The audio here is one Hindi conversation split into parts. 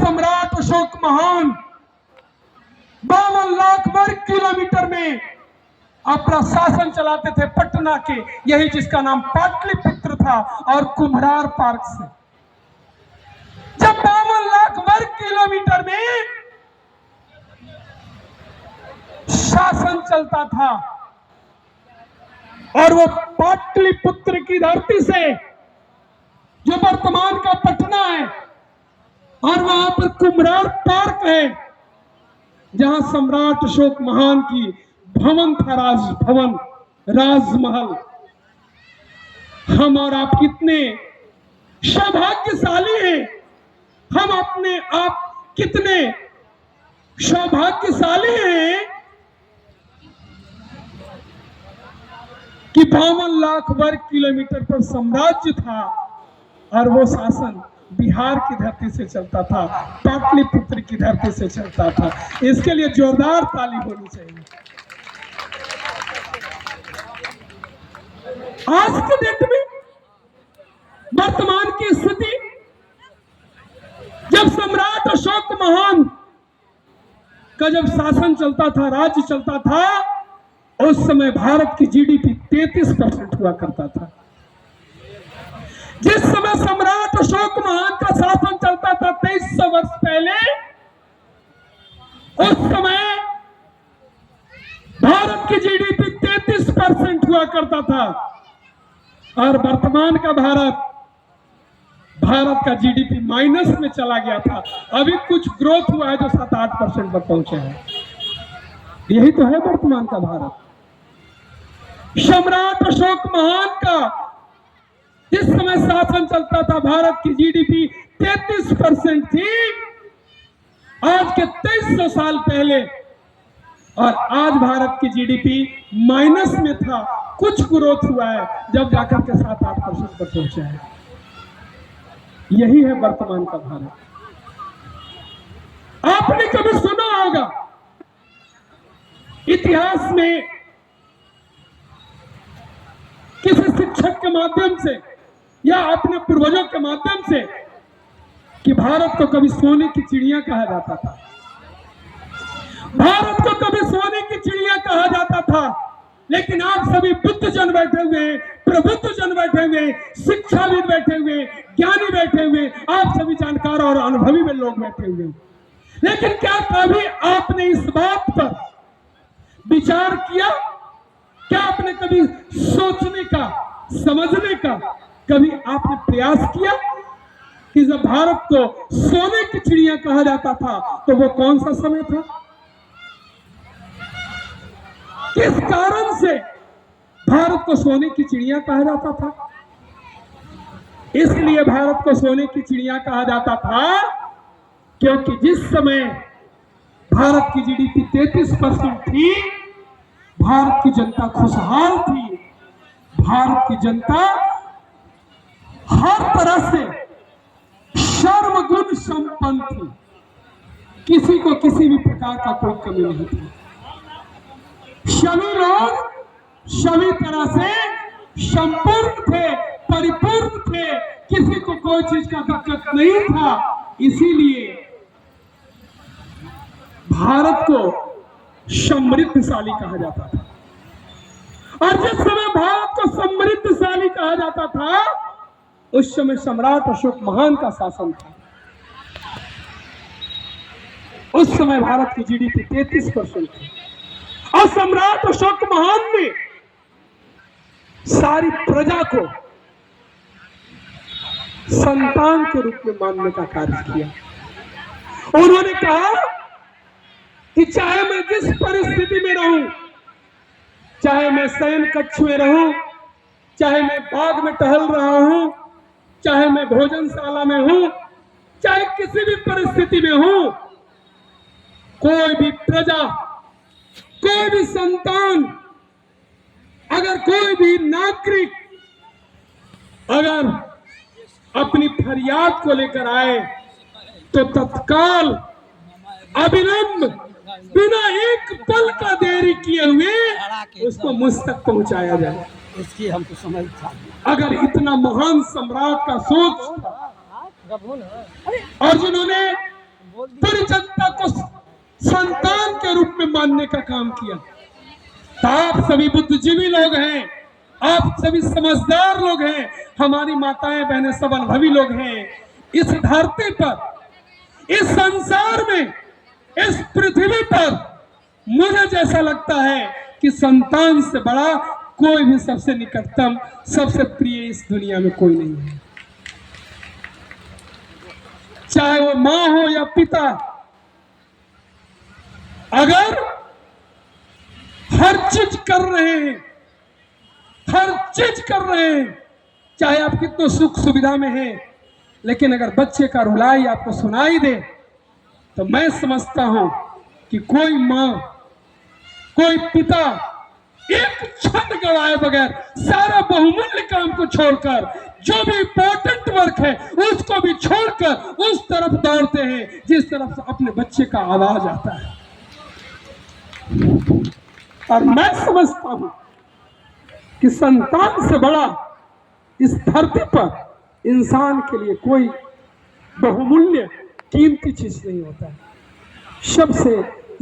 सम्राट अशोक महान 52 लाख वर्ग किलोमीटर में अपना शासन चलाते थे पटना के, यही जिसका नाम पाटलिपुत्र था, और कुम्हरार पार्क से। जब 52 लाख वर्ग किलोमीटर में शासन चलता था और वो पाटलिपुत्र की धरती से, जो वर्तमान का पटना है, और वहां पर कुम्हरार पार्क है जहां सम्राट अशोक महान की भवन था, राजभवन, राजमहल। हम और आप कितने सौभाग्यशाली हैं, हम अपने आप कितने सौभाग्यशाली हैं कि 52 लाख वर्ग किलोमीटर पर साम्राज्य था और वो शासन बिहार की धरती से चलता था, पाटलिपुत्र की धरती से चलता था। इसके लिए जोरदार ताली होनी चाहिए। आज के डेट में वर्तमान की स्थिति, जब सम्राट अशोक महान का जब शासन चलता था, राज्य चलता था, उस समय भारत की जीडीपी 33% हुआ करता था। जिस समय सम्राट अशोक महान का शासन चलता था 2300 वर्ष पहले, उस समय भारत की जीडीपी 33% हुआ करता था, और वर्तमान का भारत का जीडीपी माइनस में चला गया था। अभी कुछ ग्रोथ हुआ है जो 7-8% पर पहुंचे हैं। यही तो है वर्तमान का भारत। सम्राट अशोक महान का जिस समय शासन चलता था, भारत की जीडीपी 33% थी, आज के 2300 साल पहले, और आज भारत की जीडीपी माइनस में था। कुछ ग्रोथ हुआ है, जब जाकर के 7-8% पर पहुंचा है। यही है वर्तमान का भारत। आपने कभी सुना होगा इतिहास में किसी शिक्षक के माध्यम से या अपने पूर्वजों के माध्यम से कि भारत को कभी सोने की चिड़िया कहा जाता था, भारत को कभी सोने की चिड़िया कहा जाता था। लेकिन आप सभी बुद्ध जन बैठे हुए, प्रबुद्ध जन बैठे हुए, शिक्षाविद बैठे हुए, ज्ञानी बैठे हुए, आप सभी जानकार और अनुभवी में लोग बैठे हुए, लेकिन क्या कभी आपने इस बात पर विचार किया? क्या आपने कभी सोचने का, समझने का कभी आपने प्रयास किया कि जब भारत को सोने की चिड़िया कहा जाता था तो वो कौन सा समय था? किस कारण से भारत को सोने की चिड़िया कहा जाता था? इसलिए भारत को सोने की चिड़िया कहा जाता था क्योंकि जिस समय भारत की जीडीपी 33% थी, भारत की जनता खुशहाल थी, भारत की जनता हर तरह से सर्वगुण संपन्न थी, किसी को किसी भी प्रकार का कोई कमी नहीं थी। सभी लोग सभी तरह से संपूर्ण थे, परिपूर्ण थे, किसी को कोई चीज का दिक्कत नहीं था। इसीलिए भारत को समृद्धशाली कहा जाता था। और जिस समय भारत को समृद्धशाली कहा जाता था, उस समय सम्राट अशोक महान का शासन था। उस समय भारत की जीडीपी 33% थी, और सम्राट अशोक महान ने सारी प्रजा को संतान के रूप में मानने का कार्य किया। उन्होंने कहा कि चाहे मैं जिस परिस्थिति में रहूं, चाहे मैं शयन कक्ष में रहूं, चाहे मैं बाग में टहल रहा हूं, चाहे मैं भोजनशाला में हूं, चाहे किसी भी परिस्थिति में हूं, कोई भी प्रजा, कोई भी संतान, अगर कोई भी नागरिक अगर अपनी फरियाद को लेकर आए तो तत्काल अविलंब बिना एक पल का देरी किए हुए उसको मुझ तक पहुंचाया जाए। इसकी हमको समझ था। अगर इतना महान सम्राट का सोच था, और जिन्होंने पूरी जनता को संतान के रूप में मानने का काम किया। तो आप सभी बुद्धिजीवी लोग हैं, आप सभी समझदार लोग हैं, हमारी माताएं बहनें सब अनुभवी लोग हैं। इस धरती पर, इस संसार में, इस पृथ्वी पर मुझे जैसा लगता है कि संतान से बड़ा कोई भी, सबसे निकटतम, सबसे प्रिय इस दुनिया में कोई नहीं है। चाहे वो मां हो या पिता, अगर हर चीज कर रहे हैं, हर चीज कर रहे हैं, चाहे आप कितने सुख सुविधा में हैं, लेकिन अगर बच्चे का रुलाई आपको सुनाई दे, तो मैं समझता हूं कि कोई मां, कोई पिता एक क्षण गवाए बगैर सारा बहुमूल्य काम को छोड़कर, जो भी इंपॉर्टेंट वर्क है उसको भी छोड़कर उस तरफ दौड़ते हैं जिस तरफ से अपने बच्चे का आवाज आता है। और मैं समझता हूं कि संतान से बड़ा इस धरती पर इंसान के लिए कोई बहुमूल्य कीमती चीज नहीं होता है। सबसे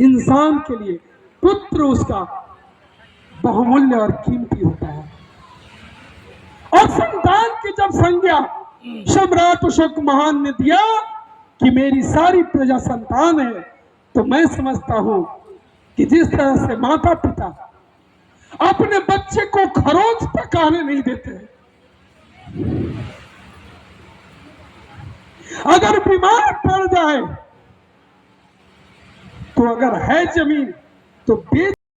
इंसान के लिए पुत्र उसका बहुमूल्य और कीमती होता है। और संतान की जब संज्ञा सम्राट अशोक महान ने दिया कि मेरी सारी प्रजा संतान है, तो मैं समझता हूं कि जिस तरह से माता पिता अपने बच्चे को खरोंच तक आने नहीं देते, अगर बीमार पड़ जाए तो अगर है जमीन तो बेच